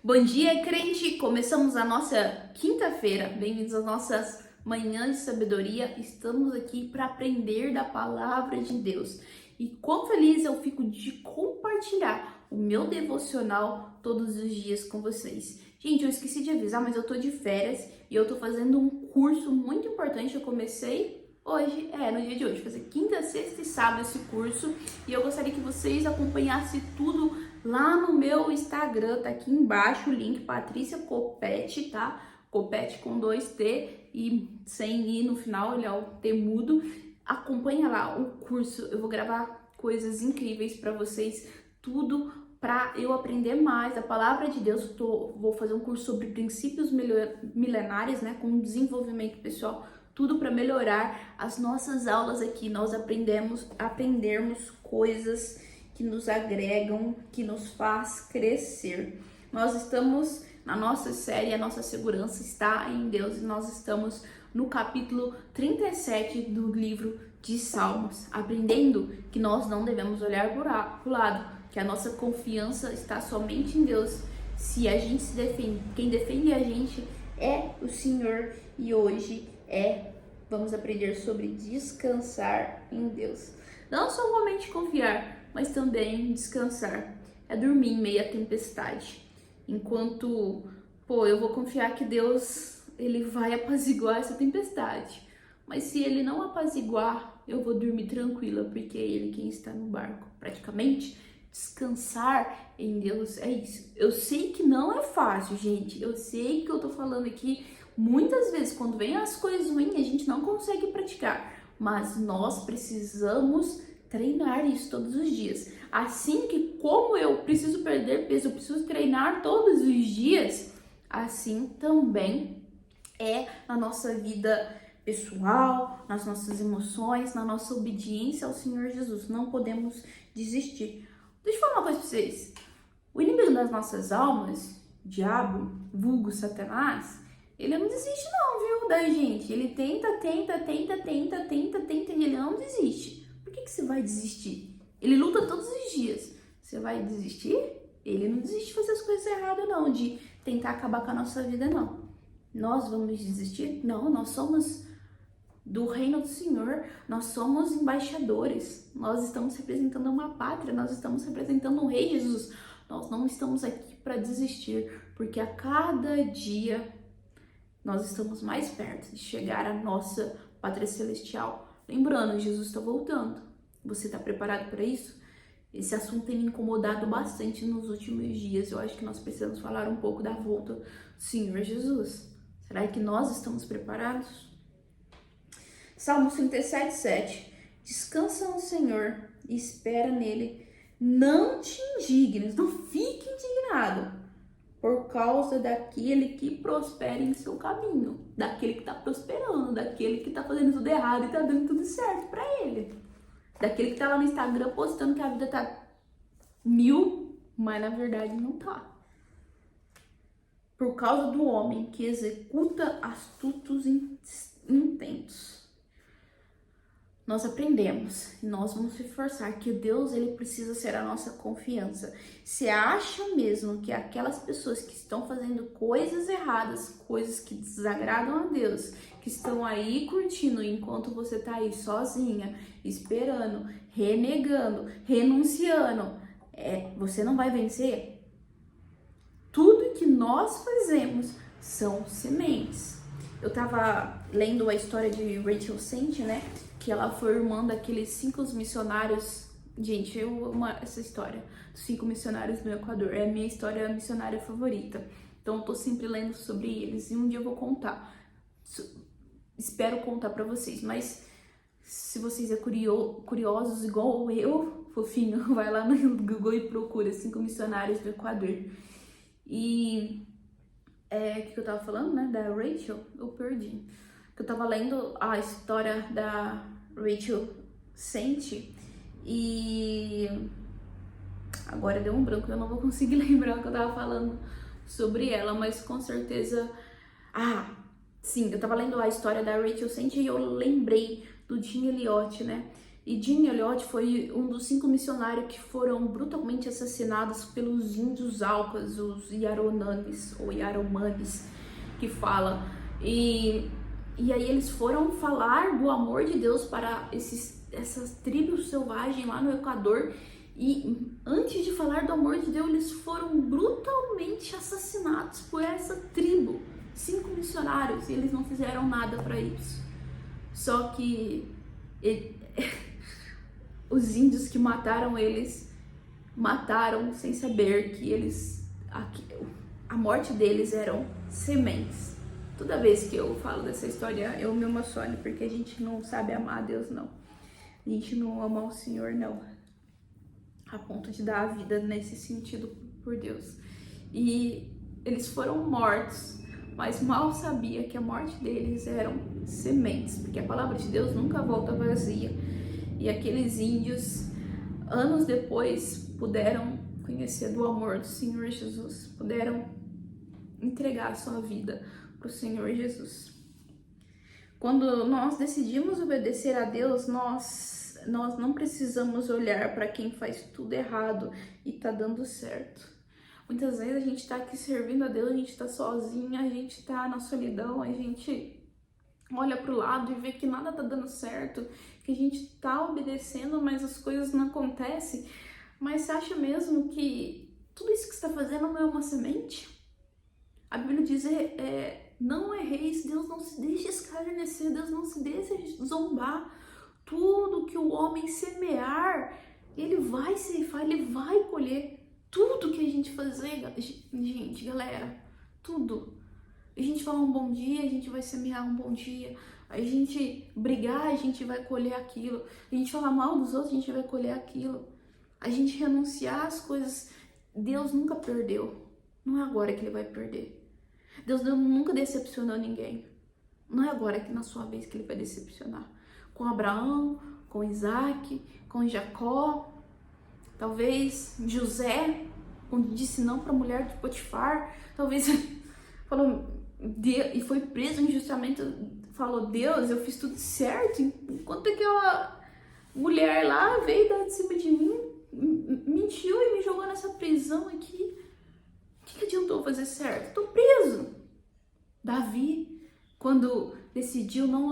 Bom dia, crente! Começamos a nossa quinta-feira. Bem-vindos às nossas manhãs de sabedoria. Estamos aqui para aprender da palavra de Deus. E quão feliz eu fico de compartilhar o meu devocional todos os dias com vocês. Gente, eu esqueci de avisar, mas eu tô de férias e eu tô fazendo um curso muito importante. Eu comecei hoje, no dia de hoje, fazer quinta, sexta e sábado esse curso. E eu gostaria que vocês acompanhassem tudo lá no meu Instagram, tá aqui embaixo o link, Patrícia Copete, tá? Copete com 2T e sem I no final, ele é o T mudo. Acompanha lá o curso, eu vou gravar coisas incríveis para vocês, tudo para eu aprender mais a palavra de Deus. Vou fazer um curso sobre princípios milenares, né, com desenvolvimento pessoal, tudo para melhorar as nossas aulas aqui. Nós aprendermos coisas que nos agregam, que nos faz crescer. Nós estamos na nossa série, a nossa segurança está em Deus, e nós estamos no capítulo 37 do livro de Salmos, aprendendo que nós não devemos olhar para o lado, que a nossa confiança está somente em Deus. Se a gente se defende, quem defende a gente é o Senhor, e hoje vamos aprender sobre descansar em Deus. Não somente confiar, mas também descansar. É dormir em meio à tempestade. Enquanto, eu vou confiar que Deus, ele vai apaziguar essa tempestade. Mas se ele não apaziguar, eu vou dormir tranquila, porque é ele quem está no barco. Praticamente, descansar em Deus é isso. Eu sei que não é fácil, gente. Eu sei que eu tô falando aqui, muitas vezes, quando vem as coisas ruins, a gente não consegue praticar. Mas nós precisamos treinar isso todos os dias. Assim que como eu preciso perder peso, eu preciso treinar todos os dias, assim também é na nossa vida pessoal, nas nossas emoções, na nossa obediência ao Senhor Jesus. Não podemos desistir. Deixa eu falar uma coisa pra vocês. O inimigo das nossas almas, o diabo, vulgo Satanás, ele não desiste não, viu, da gente. Ele tenta, e ele não desiste. Por que você vai desistir? Ele luta todos os dias. Você vai desistir? Ele não desiste de fazer as coisas erradas, não. De tentar acabar com a nossa vida, não. Nós vamos desistir? Não, nós somos do reino do Senhor. Nós somos embaixadores. Nós estamos representando uma pátria. Nós estamos representando um rei Jesus. Nós não estamos aqui para desistir. Porque a cada dia nós estamos mais perto de chegar à nossa pátria celestial. Lembrando, Jesus está voltando. Você está preparado para isso? Esse assunto tem me incomodado bastante nos últimos dias. Eu acho que nós precisamos falar um pouco da volta do Senhor Jesus. Será que nós estamos preparados? Salmo 37:7. Descansa no Senhor e espera nele. Não te indignes, não fique indignado por causa daquele que prospera em seu caminho, daquele que está prosperando, daquele que está fazendo tudo errado e está dando tudo certo para ele, daquele que está lá no Instagram postando que a vida tá 1000, mas na verdade não tá. Por causa do homem que executa astutos intentos. Nós aprendemos, nós vamos reforçar que Deus, ele precisa ser a nossa confiança. Você acha mesmo que aquelas pessoas que estão fazendo coisas erradas, coisas que desagradam a Deus, que estão aí curtindo enquanto você tá aí sozinha, esperando, renegando, renunciando, você não vai vencer? Tudo que nós fazemos são sementes. Eu tava lendo a história de Rachel Sent, né? Que ela foi irmã daqueles 5 missionários. Gente, eu amo essa história dos 5 missionários no Equador. É a minha história missionária favorita. Então eu tô sempre lendo sobre eles e um dia eu vou contar. Espero contar pra vocês, mas se vocês é curiosos igual eu, fofinho, vai lá no Google e procura 5 missionários do Equador. E o que eu tava falando, né, da Rachel, eu perdi. Eu tava lendo a história da Rachel Sent e agora deu um branco, eu não vou conseguir lembrar o que eu tava falando sobre ela, mas com certeza... sim, eu tava lendo a história da Rachel Sent e eu lembrei do Jim Elliot, né? E Jim Elliot foi um dos 5 missionários que foram brutalmente assassinados pelos índios Aucas, os Yaronamis ou Yaromamis, que fala. E aí eles foram falar do amor de Deus para essas tribos selvagens lá no Equador. E antes de falar do amor de Deus, eles foram brutalmente assassinados por essa tribo. 5 missionários, e eles não fizeram nada para isso. Só que os índios que mataram eles, mataram sem saber que a morte deles eram sementes. Toda vez que eu falo dessa história, eu me emociono, porque a gente não sabe amar a Deus, não. A gente não ama o Senhor, não. A ponto de dar a vida nesse sentido por Deus. E eles foram mortos, mas mal sabia que a morte deles eram sementes, porque a palavra de Deus nunca volta vazia. E aqueles índios, anos depois, puderam conhecer do amor do Senhor Jesus, puderam entregar a sua vida para o Senhor Jesus. Quando nós decidimos obedecer a Deus, nós não precisamos olhar para quem faz tudo errado e tá dando certo. Muitas vezes a gente tá aqui servindo a Deus, a gente tá sozinha, a gente tá na solidão, a gente olha pro lado e vê que nada tá dando certo, que a gente tá obedecendo, mas as coisas não acontecem. Mas você acha mesmo que tudo isso que você está fazendo não é uma semente? A Bíblia diz, não erreis, Deus não se deixa escarnecer, Deus não se deixa zombar. Tudo que o homem semear, ele vai ceifar, ele vai colher. Tudo que a gente fazer, gente, galera, tudo. A gente falar um bom dia, a gente vai semear um bom dia. A gente brigar, a gente vai colher aquilo. A gente falar mal dos outros, a gente vai colher aquilo. A gente renunciar às coisas. Deus nunca perdeu. Não é agora que ele vai perder. Deus nunca decepcionou ninguém. Não é agora que na sua vez que ele vai decepcionar. Com Abraão, com Isaac, com Jacó, talvez José, quando disse não para a mulher de Potifar, talvez falou e foi preso injustamente, falou, Deus, eu fiz tudo certo, enquanto aquela mulher lá veio dar de cima de mim, mentiu e me jogou nessa prisão aqui. O que adiantou fazer certo? Estou preso. Davi, quando decidiu não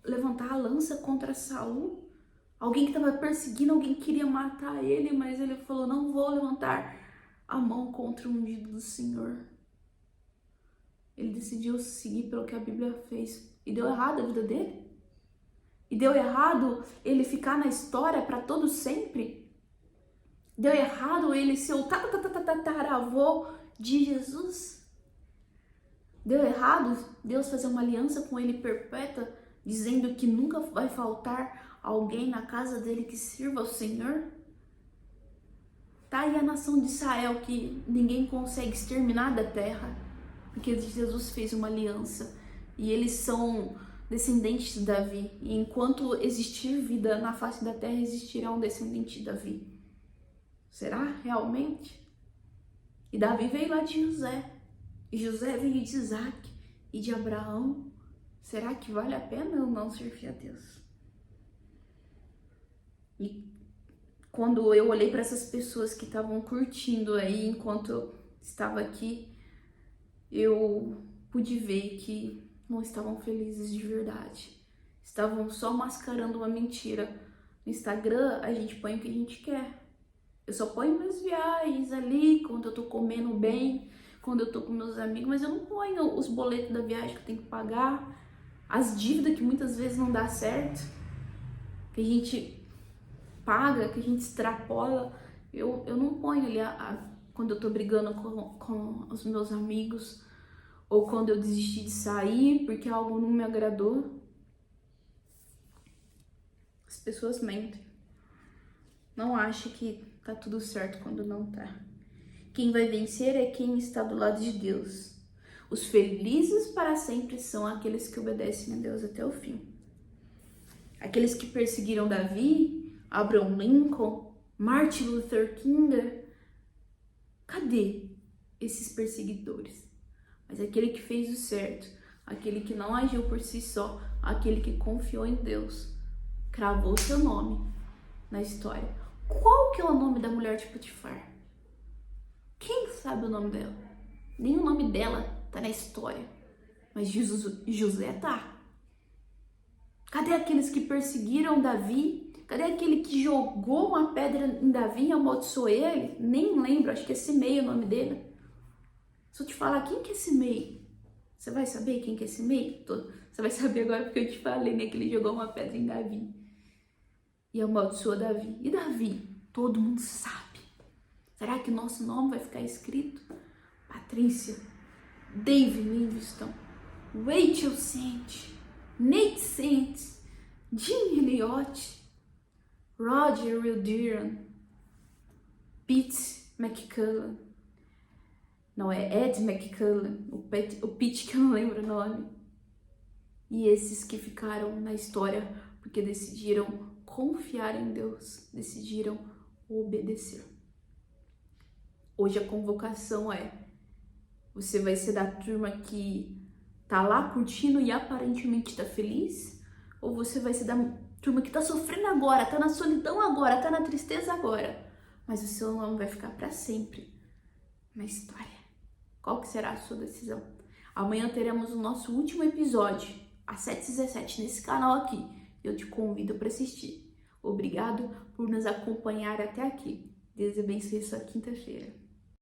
levantar a lança contra Saul, alguém que estava perseguindo, alguém que queria matar ele, mas ele falou, não vou levantar a mão contra o ungido do Senhor. Ele decidiu seguir pelo que a Bíblia fez. E deu errado a vida dele? E deu errado ele ficar na história para todo sempre? Deu errado ele ser o tataravô de Jesus? Deu errado Deus fazer uma aliança com ele perpétua, dizendo que nunca vai faltar alguém na casa dele que sirva ao Senhor? Tá aí a nação de Israel que ninguém consegue exterminar da terra, porque Jesus fez uma aliança e eles são descendentes de Davi. E enquanto existir vida na face da terra, existirá um descendente de Davi. Será realmente? E Davi veio lá de José. E José veio de Isaac e de Abraão. Será que vale a pena eu não servir a Deus? E quando eu olhei para essas pessoas que estavam curtindo aí enquanto eu estava aqui, eu pude ver que não estavam felizes de verdade. Estavam só mascarando uma mentira. No Instagram, a gente põe o que a gente quer. Eu só ponho minhas viagens ali, quando eu tô comendo bem, quando eu tô com meus amigos, mas eu não ponho os boletos da viagem que eu tenho que pagar, as dívidas que muitas vezes não dá certo, que a gente paga, que a gente extrapola. Eu não ponho ali quando eu tô brigando com os meus amigos, ou quando eu desisti de sair porque algo não me agradou. As pessoas mentem. Não ache que tá tudo certo quando não tá. Quem vai vencer é quem está do lado de Deus. Os felizes para sempre são aqueles que obedecem a Deus até o fim. Aqueles que perseguiram Davi, Abraham Lincoln, Martin Luther King. Cadê esses perseguidores? Mas aquele que fez o certo, aquele que não agiu por si só, aquele que confiou em Deus, cravou seu nome na história. Qual que é o nome da mulher de Potifar? Quem sabe o nome dela? Nem o nome dela tá na história, mas José tá. Cadê aqueles que perseguiram Davi? Cadê aquele que jogou uma pedra em Davi e amaldiçoou ele? Nem lembro, acho que é Simei o nome dele. Se eu te falar quem que é Simei, você vai saber quem que é Simei? Você vai saber agora porque eu te falei, né? Que ele jogou uma pedra em Davi e amaldiçoou Davi. E Davi, todo mundo sabe. Será que nosso nome vai ficar escrito? Patrícia, Dave Livingston, Rachel Sent, Nate Sent, Jim Elliott, Roger Wilderan, Pete McCullen, não é Ed McCullen, o Pete que eu não lembro o nome. E esses que ficaram na história porque decidiram confiar em Deus, decidiram obedecer. Hoje a convocação é: você vai ser da turma que tá lá curtindo e aparentemente tá feliz? Ou você vai ser da turma que tá sofrendo agora, tá na solidão agora, tá na tristeza agora, mas o seu nome vai ficar para sempre na história? Qual que será a sua decisão? Amanhã teremos o nosso último episódio, às 7h17, nesse canal aqui. Eu te convido para assistir. Obrigado por nos acompanhar até aqui. Deus abençoe sua quinta-feira.